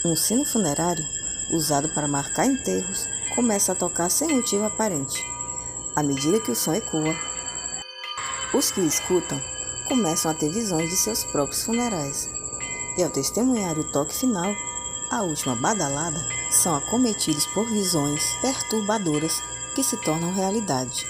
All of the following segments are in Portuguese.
Um sino funerário, usado para marcar enterros, começa a tocar sem motivo aparente. À medida que o som ecoa, os que o escutam começam a ter visões de seus próprios funerais. E ao testemunhar o toque final, a última badalada, são acometidos por visões perturbadoras que se tornam realidade.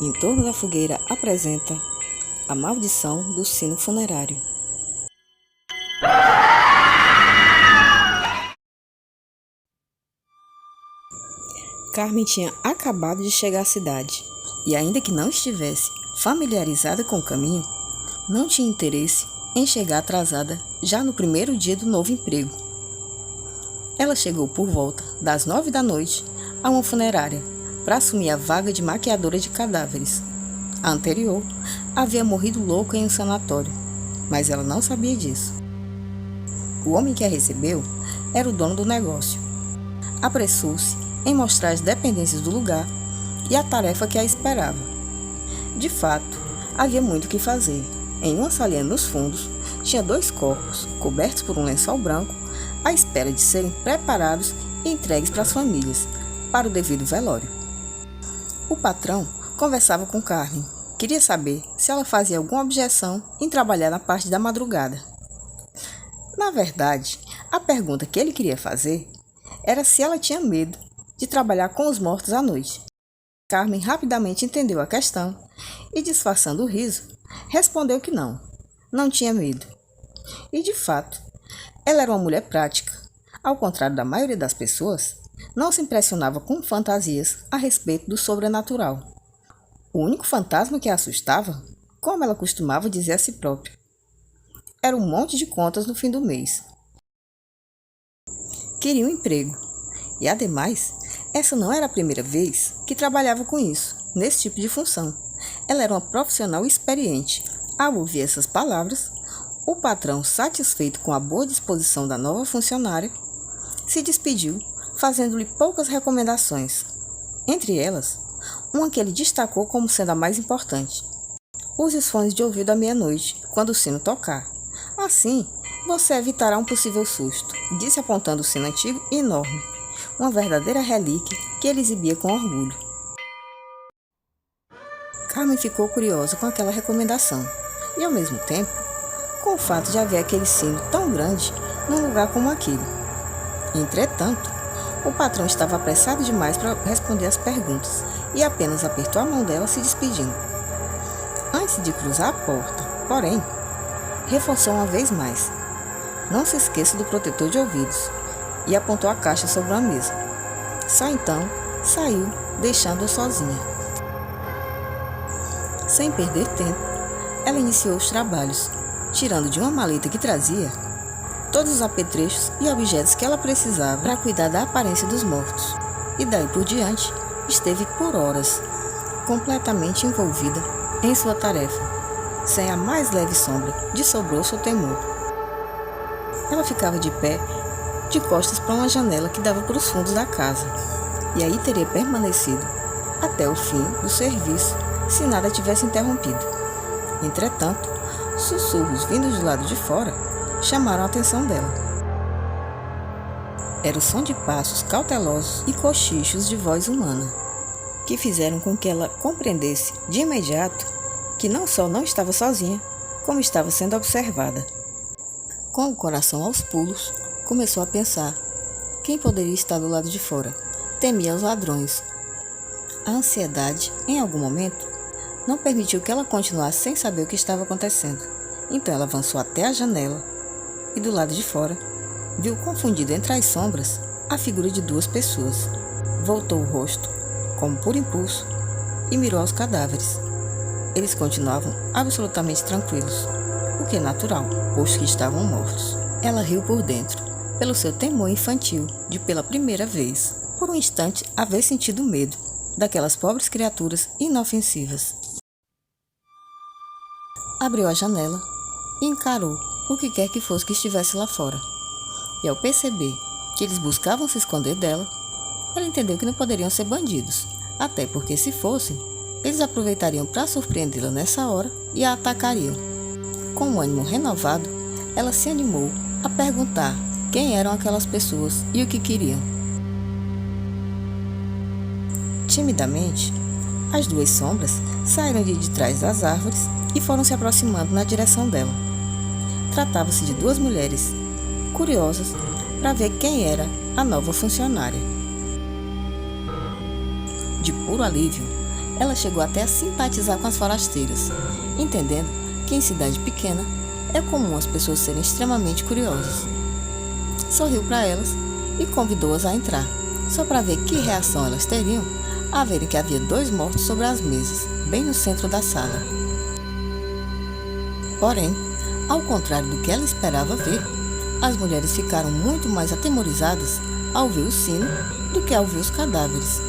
Em torno da fogueira apresenta a maldição do sino funerário. Carmen tinha acabado de chegar à cidade e, ainda que não estivesse familiarizada com o caminho, não tinha interesse em chegar atrasada já no primeiro dia do novo emprego. Ela chegou por volta das 9 da noite a uma funerária para assumir a vaga de maquiadora de cadáveres. A anterior havia morrido louca em um sanatório, mas ela não sabia disso. O homem que a recebeu era o dono do negócio. Apressou-se em mostrar as dependências do lugar e a tarefa que a esperava. De fato, havia muito o que fazer. Em uma salinha nos fundos, tinha 2 corpos, cobertos por um lençol branco, à espera de serem preparados e entregues para as famílias, para o devido velório. O patrão conversava com Carmen. Queria saber se ela fazia alguma objeção em trabalhar na parte da madrugada. Na verdade, a pergunta que ele queria fazer era se ela tinha medo de trabalhar com os mortos à noite. Carmen rapidamente entendeu a questão e, disfarçando o riso, respondeu que não tinha medo. E, de fato, ela era uma mulher prática. Ao contrário da maioria das pessoas, não se impressionava com fantasias a respeito do sobrenatural. O único fantasma que a assustava, como ela costumava dizer a si própria, era um monte de contas no fim do mês. Queria um emprego. E, ademais, essa não era a primeira vez que trabalhava com isso, nesse tipo de função. Ela era uma profissional experiente. Ao ouvir essas palavras, o patrão, satisfeito com a boa disposição da nova funcionária, se despediu, fazendo-lhe poucas recomendações. Entre elas, uma que ele destacou como sendo a mais importante. Use os fones de ouvido à meia-noite, quando o sino tocar. Assim, você evitará um possível susto, disse apontando o sino antigo e enorme, uma verdadeira relíquia que ele exibia com orgulho. Carmen ficou curiosa com aquela recomendação e, ao mesmo tempo, com o fato de haver aquele sino tão grande num lugar como aquele. Entretanto, o patrão estava apressado demais para responder às perguntas e apenas apertou a mão dela, se despedindo. Antes de cruzar a porta, porém, reforçou uma vez mais: não se esqueça do protetor de ouvidos, e apontou a caixa sobre uma mesa. Só então saiu, deixando-a sozinha. Sem perder tempo, ela iniciou os trabalhos, tirando de uma maleta que trazia todos os apetrechos e objetos que ela precisava para cuidar da aparência dos mortos. E daí por diante, esteve por horas, completamente envolvida em sua tarefa, sem a mais leve sombra de sobrouço ou temor. Ela ficava de pé, de costas para uma janela que dava para os fundos da casa, e aí teria permanecido até o fim do serviço, se nada tivesse interrompido. Entretanto, sussurros vindos do lado de fora chamaram a atenção dela. Era o som de passos cautelosos e cochichos de voz humana, que fizeram com que ela compreendesse de imediato que não só não estava sozinha, como estava sendo observada. Com o coração aos pulos, começou a pensar: quem poderia estar do lado de fora? Temia os ladrões. A ansiedade, em algum momento, não permitiu que ela continuasse sem saber o que estava acontecendo. Então ela avançou até a janela e, do lado de fora, viu confundido entre as sombras a figura de 2 pessoas. Voltou o rosto, como por impulso, e mirou aos cadáveres. Eles continuavam absolutamente tranquilos, o que é natural, posto que estavam mortos. Ela riu por dentro, pelo seu temor infantil de, pela primeira vez, por um instante, haver sentido medo daquelas pobres criaturas inofensivas. Abriu a janela e encarou o que quer que fosse que estivesse lá fora. E ao perceber que eles buscavam se esconder dela, ela entendeu que não poderiam ser bandidos, até porque, se fossem, eles aproveitariam para surpreendê-la nessa hora e a atacariam. Com um ânimo renovado, ela se animou a perguntar quem eram aquelas pessoas e o que queriam. Timidamente, as duas sombras saíram de trás das árvores e foram se aproximando na direção dela. Tratava-se de duas mulheres, curiosas para ver quem era a nova funcionária. De puro alívio, ela chegou até a simpatizar com as forasteiras, entendendo que em cidade pequena é comum as pessoas serem extremamente curiosas. Sorriu para elas e convidou-as a entrar, só para ver que reação elas teriam a verem que havia 2 mortos sobre as mesas, bem no centro da sala. Porém, ao contrário do que ela esperava ver, as mulheres ficaram muito mais atemorizadas ao ver o sino do que ao ver os cadáveres.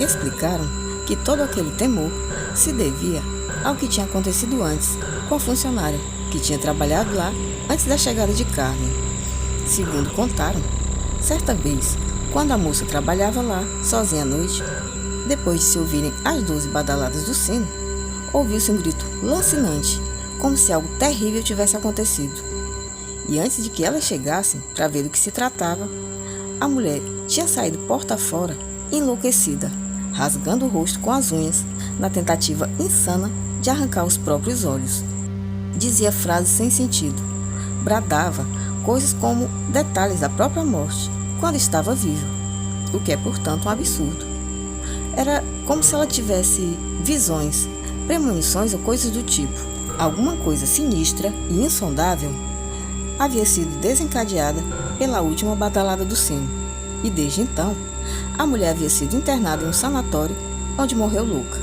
Explicaram que todo aquele temor se devia ao que tinha acontecido antes com a funcionária que tinha trabalhado lá antes da chegada de Carmen. Segundo contaram, certa vez, quando a moça trabalhava lá, sozinha à noite, depois de se ouvirem as 12 badaladas do sino, ouviu-se um grito lancinante, como se algo terrível tivesse acontecido. E antes de que elas chegassem para ver do que se tratava, a mulher tinha saído porta fora, enlouquecida, rasgando o rosto com as unhas, na tentativa insana de arrancar os próprios olhos. Dizia frases sem sentido, bradava coisas como detalhes da própria morte, quando estava viva, o que é, portanto, um absurdo. Era como se ela tivesse visões, premonições ou coisas do tipo. Alguma coisa sinistra e insondável havia sido desencadeada pela última badalada do sino, e desde então, a mulher havia sido internada em um sanatório onde morreu louca.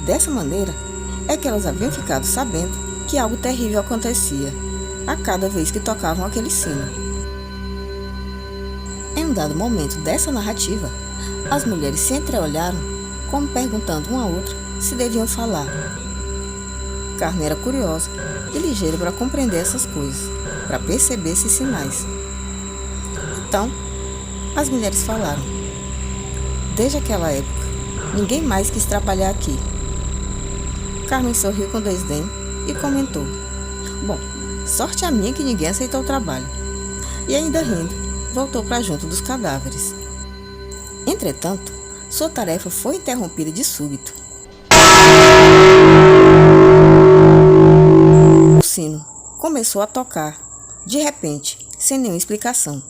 Dessa maneira, é que elas haviam ficado sabendo que algo terrível acontecia a cada vez que tocavam aquele sino. Em um dado momento dessa narrativa, as mulheres se entreolharam, como perguntando uma à outra se deviam falar. Carmen era curiosa e ligeira para compreender essas coisas, para perceber esses sinais. Então, as mulheres falaram. Desde aquela época, ninguém mais quis trabalhar aqui. Carmen sorriu com desdém e comentou: bom, sorte a minha que ninguém aceitou o trabalho. E ainda rindo, voltou para junto dos cadáveres. Entretanto, sua tarefa foi interrompida de súbito. O sino começou a tocar, de repente, sem nenhuma explicação.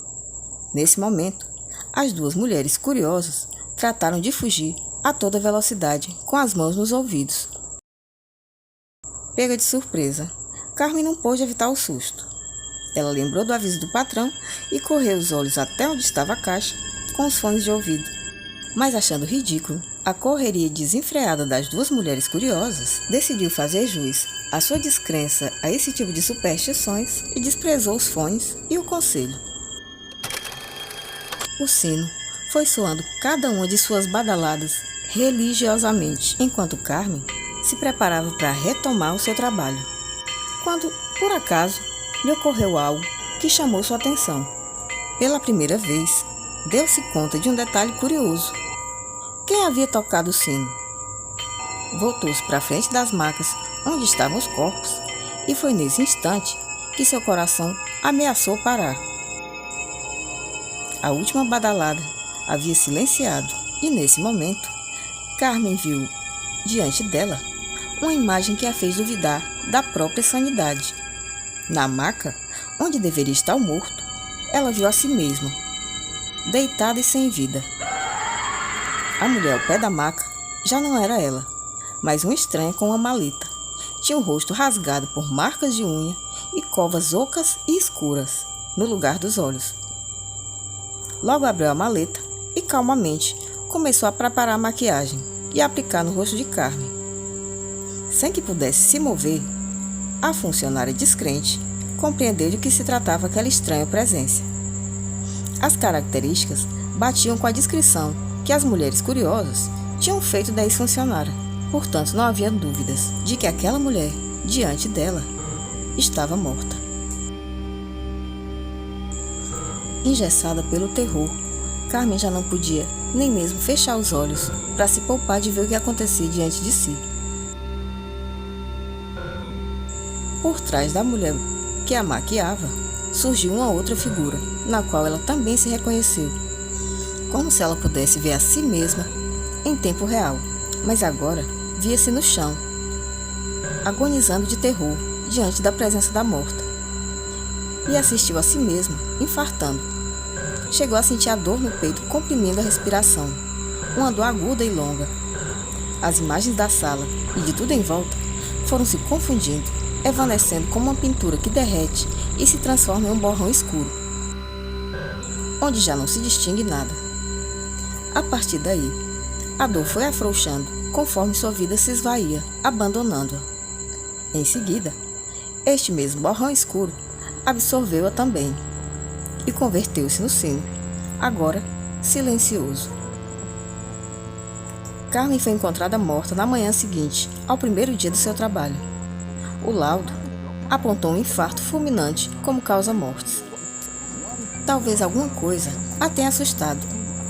Nesse momento, as duas mulheres curiosas trataram de fugir a toda velocidade, com as mãos nos ouvidos. Pega de surpresa, Carmen não pôde evitar o susto. Ela lembrou do aviso do patrão e correu os olhos até onde estava a caixa, com os fones de ouvido. Mas achando ridículo a correria desenfreada das duas mulheres curiosas, decidiu fazer jus à sua descrença a esse tipo de superstições e desprezou os fones e o conselho. O sino foi soando cada uma de suas badaladas religiosamente, enquanto Carmen se preparava para retomar o seu trabalho. Quando, por acaso, lhe ocorreu algo que chamou sua atenção. Pela primeira vez, deu-se conta de um detalhe curioso. Quem havia tocado o sino? Voltou-se para a frente das macas onde estavam os corpos e foi nesse instante que seu coração ameaçou parar. A última badalada havia silenciado e, nesse momento, Carmen viu, diante dela, uma imagem que a fez duvidar da própria sanidade. Na maca, onde deveria estar o morto, ela viu a si mesma, deitada e sem vida. A mulher ao pé da maca já não era ela, mas uma estranha com uma maleta. Tinha o rosto rasgado por marcas de unha e covas ocas e escuras no lugar dos olhos. Logo abriu a maleta e calmamente começou a preparar a maquiagem e a aplicar no rosto de Carmen. Sem que pudesse se mover, a funcionária descrente compreendeu de que se tratava aquela estranha presença. As características batiam com a descrição que as mulheres curiosas tinham feito da ex-funcionária. Portanto, não havia dúvidas de que aquela mulher, diante dela, estava morta. Engessada pelo terror, Carmen já não podia nem mesmo fechar os olhos para se poupar de ver o que acontecia diante de si. Por trás da mulher que a maquiava, surgiu uma outra figura, na qual ela também se reconheceu, como se ela pudesse ver a si mesma em tempo real, mas agora via-se no chão, agonizando de terror diante da presença da morta, e assistiu a si mesma infartando. Chegou a sentir a dor no peito comprimindo a respiração, uma dor aguda e longa. As imagens da sala e de tudo em volta foram se confundindo, evanescendo como uma pintura que derrete e se transforma em um borrão escuro, onde já não se distingue nada. A partir daí, a dor foi afrouxando conforme sua vida se esvaía, abandonando-a. Em seguida, este mesmo borrão escuro absorveu-a também e converteu-se no sino, agora silencioso. Carmen foi encontrada morta na manhã seguinte, ao primeiro dia do seu trabalho. O laudo apontou um infarto fulminante como causa-mortes. Talvez alguma coisa a tenha assustado,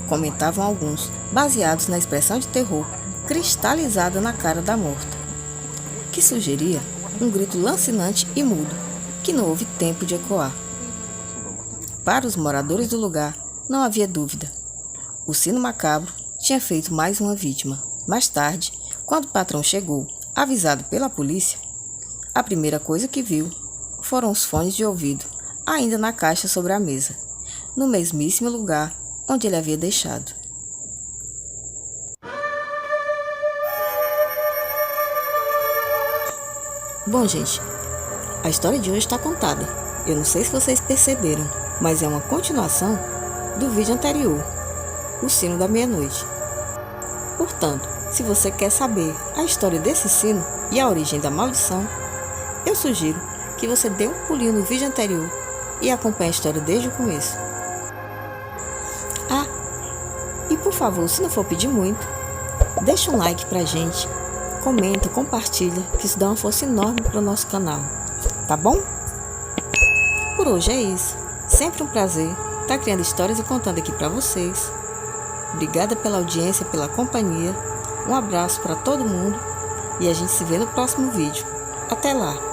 comentavam alguns, baseados na expressão de terror cristalizada na cara da morta, que sugeria um grito lancinante e mudo, que não houve tempo de ecoar. Para os moradores do lugar, não havia dúvida. O sino macabro tinha feito mais uma vítima. Mais tarde, quando o patrão chegou, avisado pela polícia, a primeira coisa que viu foram os fones de ouvido, ainda na caixa sobre a mesa, no mesmíssimo lugar onde ele havia deixado. Bom, gente, a história de hoje está contada. Eu não sei se vocês perceberam, mas é uma continuação do vídeo anterior, O Sino da Meia-Noite. Portanto, se você quer saber a história desse sino e a origem da maldição, eu sugiro que você dê um pulinho no vídeo anterior e acompanhe a história desde o começo. Ah, e por favor, se não for pedir muito, deixa um like pra gente, comenta, compartilha, que isso dá uma força enorme para o nosso canal, tá bom? Por hoje é isso. Sempre um prazer estar criando histórias e contando aqui para vocês. Obrigada pela audiência, pela companhia. Um abraço para todo mundo e a gente se vê no próximo vídeo. Até lá!